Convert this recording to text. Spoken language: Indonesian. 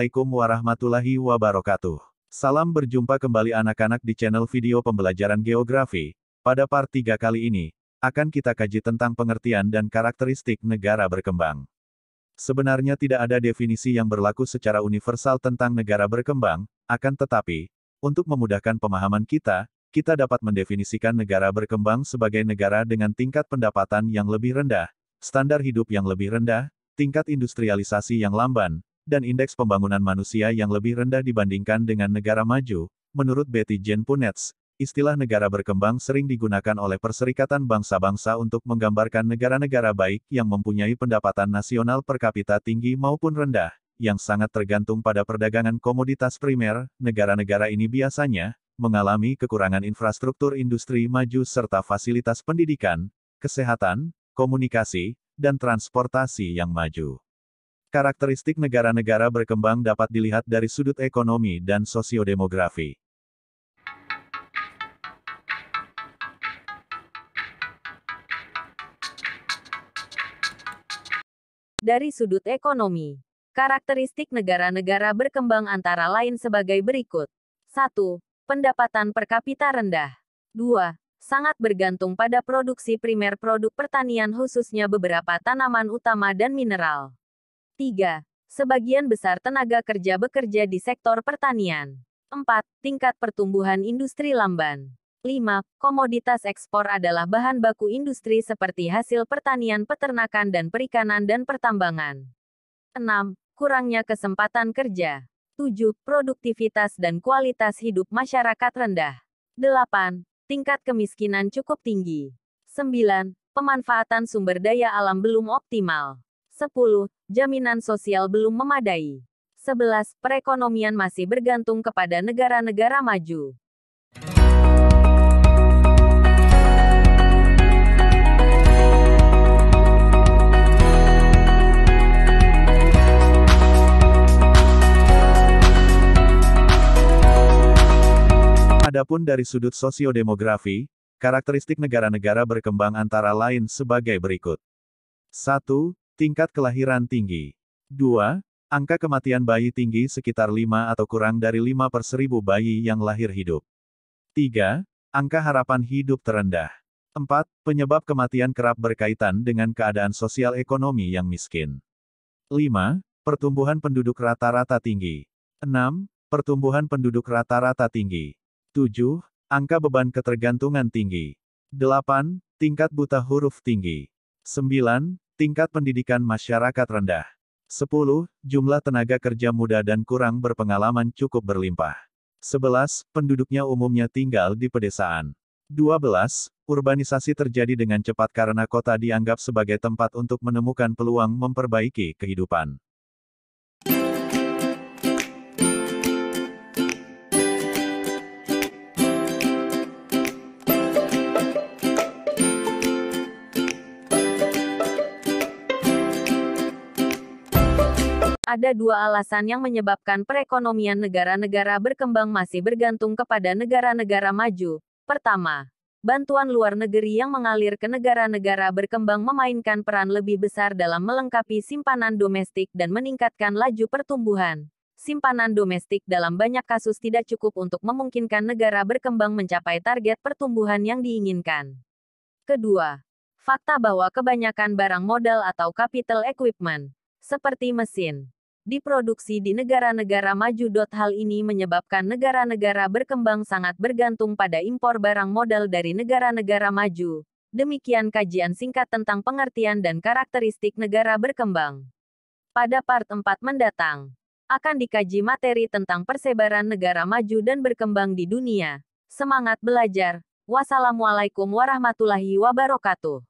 Assalamualaikum warahmatullahi wabarakatuh. Salam berjumpa kembali anak-anak di channel video pembelajaran geografi. Pada part 3 kali ini, akan kita kaji tentang pengertian dan karakteristik negara berkembang. Sebenarnya tidak ada definisi yang berlaku secara universal tentang negara berkembang, akan tetapi, untuk memudahkan pemahaman kita dapat mendefinisikan negara berkembang sebagai negara dengan tingkat pendapatan yang lebih rendah, standar hidup yang lebih rendah, tingkat industrialisasi yang lamban, dan indeks pembangunan manusia yang lebih rendah dibandingkan dengan negara maju. Menurut Betty Jean Punetz, istilah negara berkembang sering digunakan oleh Perserikatan Bangsa-Bangsa untuk menggambarkan negara-negara baik yang mempunyai pendapatan nasional per kapita tinggi maupun rendah, yang sangat tergantung pada perdagangan komoditas primer. Negara-negara ini biasanya mengalami kekurangan infrastruktur industri maju serta fasilitas pendidikan, kesehatan, komunikasi, dan transportasi yang maju. Karakteristik negara-negara berkembang dapat dilihat dari sudut ekonomi dan sosiodemografi. Dari sudut ekonomi, karakteristik negara-negara berkembang antara lain sebagai berikut. 1. Pendapatan per kapita rendah. 2. Sangat bergantung pada produksi primer produk pertanian khususnya beberapa tanaman utama dan mineral. 3. Sebagian besar tenaga kerja bekerja di sektor pertanian. 4. Tingkat pertumbuhan industri lamban. 5. Komoditas ekspor adalah bahan baku industri seperti hasil pertanian, peternakan dan perikanan dan pertambangan. 6. Kurangnya kesempatan kerja. 7. Produktivitas dan kualitas hidup masyarakat rendah. 8. Tingkat kemiskinan cukup tinggi. 9. Pemanfaatan sumber daya alam belum optimal. 10. Jaminan sosial belum memadai. 11. Perekonomian masih bergantung kepada negara-negara maju. Adapun dari sudut sosiodemografi, karakteristik negara-negara berkembang antara lain sebagai berikut. 1. Tingkat kelahiran tinggi. 2. Angka kematian bayi tinggi sekitar 5 atau kurang dari 5 per 1000 bayi yang lahir hidup. 3. Angka harapan hidup terendah. 4. Penyebab kematian kerap berkaitan dengan keadaan sosial ekonomi yang miskin. 5. Pertumbuhan penduduk rata-rata tinggi. 6. Pertumbuhan penduduk rata-rata tinggi. 7. Angka beban ketergantungan tinggi. 8. Tingkat buta huruf tinggi. 9. Tingkat pendidikan masyarakat rendah. 10. Jumlah tenaga kerja muda dan kurang berpengalaman cukup berlimpah. 11. Penduduknya umumnya tinggal di pedesaan. 12. Urbanisasi terjadi dengan cepat karena kota dianggap sebagai tempat untuk menemukan peluang memperbaiki kehidupan. Ada dua alasan yang menyebabkan perekonomian negara-negara berkembang masih bergantung kepada negara-negara maju. Pertama, bantuan luar negeri yang mengalir ke negara-negara berkembang memainkan peran lebih besar dalam melengkapi simpanan domestik dan meningkatkan laju pertumbuhan. Simpanan domestik dalam banyak kasus tidak cukup untuk memungkinkan negara berkembang mencapai target pertumbuhan yang diinginkan. Kedua, fakta bahwa kebanyakan barang modal atau capital equipment, seperti mesin, diproduksi di negara-negara maju. Hal ini menyebabkan negara-negara berkembang sangat bergantung pada impor barang modal dari negara-negara maju. Demikian kajian singkat tentang pengertian dan karakteristik negara berkembang. Pada part 4 mendatang, akan dikaji materi tentang persebaran negara maju dan berkembang di dunia. Semangat belajar. Wassalamualaikum warahmatullahi wabarakatuh.